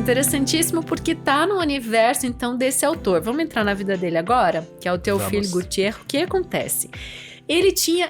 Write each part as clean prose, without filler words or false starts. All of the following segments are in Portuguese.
interessantíssimo porque tá no universo, então, desse autor. Vamos entrar na vida dele agora, que é o Théophile Gautier. O que acontece?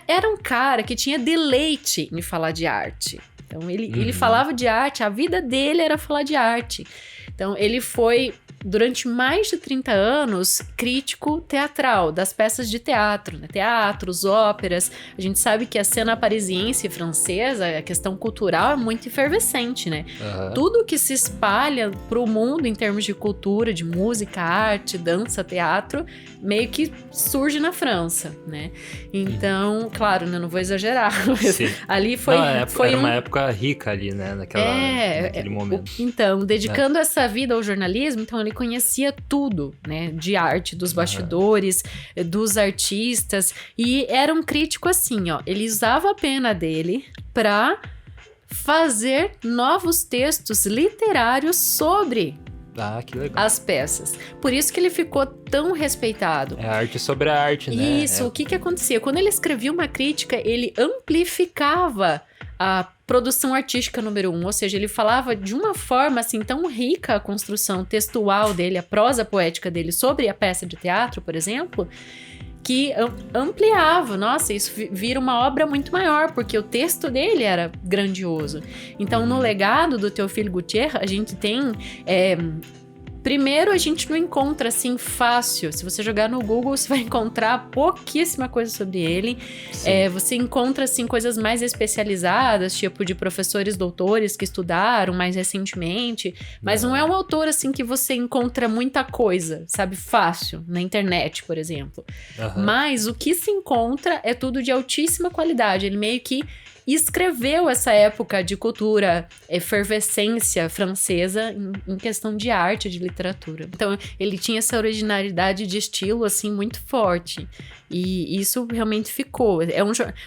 Era um cara que tinha deleite em falar de arte. Então, ele falava de arte, a vida dele era falar de arte. Então, ele foi, durante mais de 30 anos, crítico teatral, das peças de teatro, né? Teatros, óperas. A gente sabe que a cena parisiense e francesa, a questão cultural é muito efervescente, né? Tudo que se espalha pro mundo em termos de cultura, de música, arte, dança, teatro, meio que surge na França, né? Então, claro, né, não vou exagerar, mas ali foi... Era uma época rica ali, né? Naquele momento. Então, dedicando essa vida ao jornalismo, então ele conhecia tudo, né? De arte, dos bastidores, dos artistas. E era um crítico assim, ó. Ele usava a pena dele pra fazer novos textos literários sobre que legal. as peças. Por isso que ele ficou tão respeitado. É arte sobre a arte, né? Isso, o que acontecia? Quando ele escrevia uma crítica, ele amplificava a produção artística número 1, ou seja, ele falava de uma forma assim tão rica a construção textual dele, a prosa poética dele sobre a peça de teatro, por exemplo, que ampliava, nossa, isso vira uma obra muito maior, porque o texto dele era grandioso. Então, no legado do Théophile Gautier, a gente tem... Primeiro, a gente não encontra assim fácil. Se você jogar no Google, você vai encontrar pouquíssima coisa sobre ele. Você encontra assim coisas mais especializadas, tipo de professores doutores que estudaram mais recentemente. Mas não é um autor assim que você encontra muita coisa, sabe? Fácil, na internet, por exemplo. Mas o que se encontra é tudo de altíssima qualidade. Ele meio que escreveu essa época de cultura, efervescência francesa em questão de arte, de literatura. Então, ele tinha essa originalidade de estilo, assim, muito forte. E isso realmente ficou.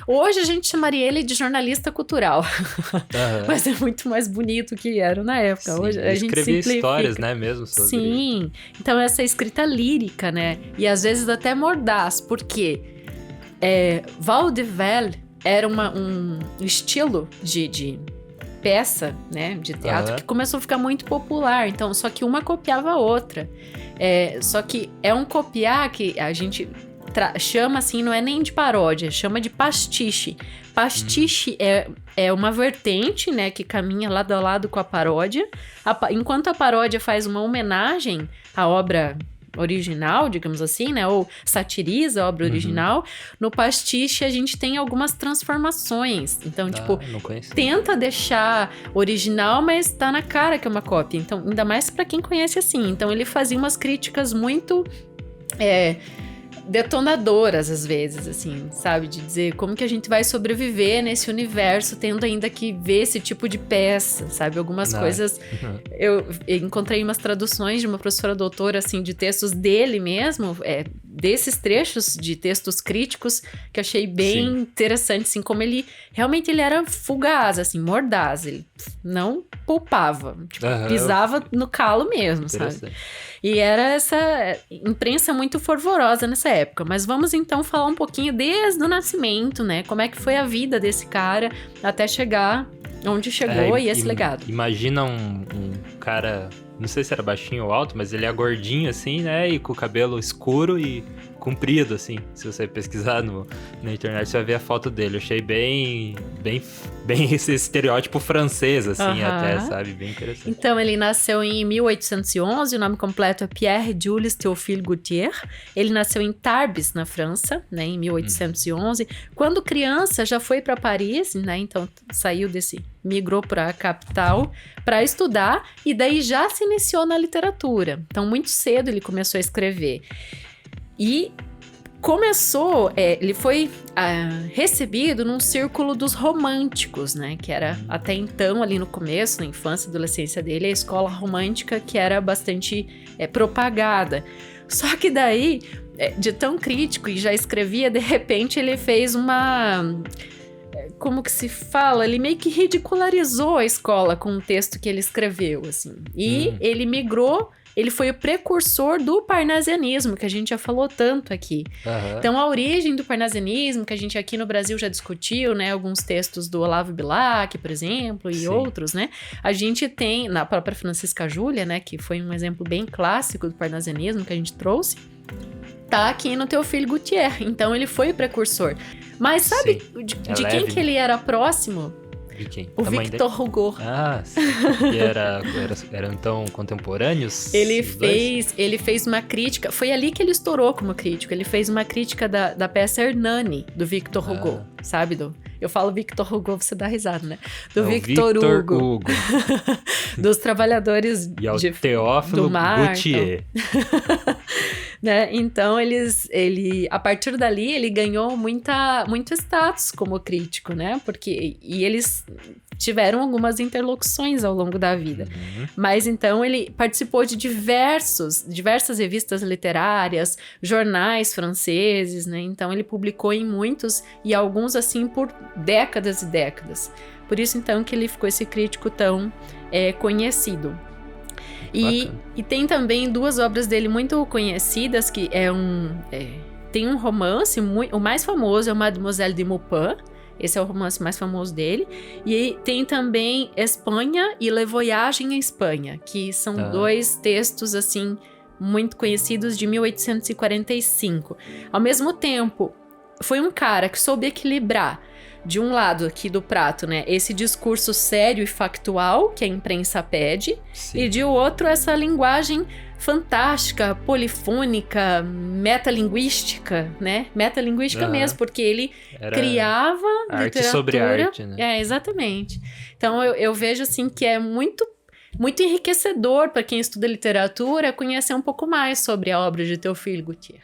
Hoje a gente chamaria ele de jornalista cultural. Mas é muito mais bonito que era na época. Sim, hoje a gente escrevia simplifica. Histórias, né, mesmo sobre... Sim. Então, essa escrita lírica, né? E às vezes até mordaz. Por quê? Vaudeville era um estilo de peça, né, de teatro, que começou a ficar muito popular. Então, só que uma copiava a outra. Só que é um copiar que a gente chama assim, não é nem de paródia, chama de pastiche. Pastiche é uma vertente, né, que caminha lado a lado com a paródia. Enquanto a paródia faz uma homenagem à obra original, digamos assim, né? Ou satiriza a obra original. No pastiche, a gente tem algumas transformações. Então, tenta deixar original, mas tá na cara que é uma cópia. Então, ainda mais pra quem conhece assim. Então, ele fazia umas críticas muito... detonadoras, às vezes, assim, sabe? De dizer como que a gente vai sobreviver nesse universo tendo ainda que ver esse tipo de peça, sabe? Algumas coisas... Eu encontrei umas traduções de uma professora doutora, assim, de textos dele mesmo, desses trechos de textos críticos, que achei bem interessante, assim, como ele... Realmente ele era fugaz, assim, mordaz. Ele não poupava. Tipo, pisava no calo mesmo, sabe? E era essa imprensa muito fervorosa nessa época. Mas vamos então falar um pouquinho desde o nascimento, né? Como é que foi a vida desse cara até chegar onde chegou e esse legado. Imagina um cara, não sei se era baixinho ou alto, mas ele é gordinho assim, né? E com o cabelo escuro e comprido, assim. Se você pesquisar na internet, você vai ver a foto dele. Eu achei bem esse estereótipo francês, assim, até, sabe? Bem interessante. Então, ele nasceu em 1811, o nome completo é Pierre-Jules Théophile Gautier. Ele nasceu em Tarbes, na França, né, em 1811. Quando criança, já foi para Paris, né? Então, migrou para a capital para estudar e daí já se iniciou na literatura. Então, muito cedo ele começou a escrever. E ele foi recebido num círculo dos românticos, né? Que era até então, ali no começo, na infância e adolescência dele, a escola romântica que era bastante propagada. Só que daí, de tão crítico e já escrevia, de repente ele fez como que se fala? Ele meio que ridicularizou a escola com o texto que ele escreveu, assim. E ele migrou ele foi o precursor do parnasianismo, que a gente já falou tanto aqui. Então, a origem do parnasianismo, que a gente aqui no Brasil já discutiu, né? Alguns textos do Olavo Bilac, por exemplo, e outros, né? A gente tem, na própria Francisca Júlia, né? Que foi um exemplo bem clássico do parnasianismo que a gente trouxe. Tá aqui no Théophile Gautier. Então, ele foi o precursor. Mas sabe de quem que ele era próximo? De quem? O Victor Hugo. Ah, sim. E eram então contemporâneos? Ele fez uma crítica. Foi ali que ele estourou como crítico. Ele fez uma crítica da peça Hernani, do Victor Hugo. Sabe? Eu falo Victor Hugo, você dá risada, né? Do Victor Hugo. Dos trabalhadores e ao Théophile do mar. Gautier. Né? Então, a partir dali, ele ganhou muito status como crítico, né? E eles tiveram algumas interlocuções ao longo da vida. Mas, então, ele participou de diversas revistas literárias, jornais franceses, né? Então, ele publicou em muitos, e alguns, assim, por décadas e décadas. Por isso, então, que ele ficou esse crítico tão conhecido. E tem também duas obras dele muito conhecidas, que tem um romance, o mais famoso é o Mademoiselle de Maupin, esse é o romance mais famoso dele, e tem também Espanha e Le Voyage em Espanha, que são dois textos, assim, muito conhecidos de 1845. Ao mesmo tempo, foi um cara que soube equilibrar de um lado aqui do prato, né, esse discurso sério e factual que a imprensa pede, e de outro essa linguagem fantástica, polifônica, metalinguística, né? Metalinguística mesmo, porque ele criava arte literatura sobre arte, né? Exatamente. Então eu vejo assim que é muito enriquecedor para quem estuda literatura conhecer um pouco mais sobre a obra de Théophile Gautier.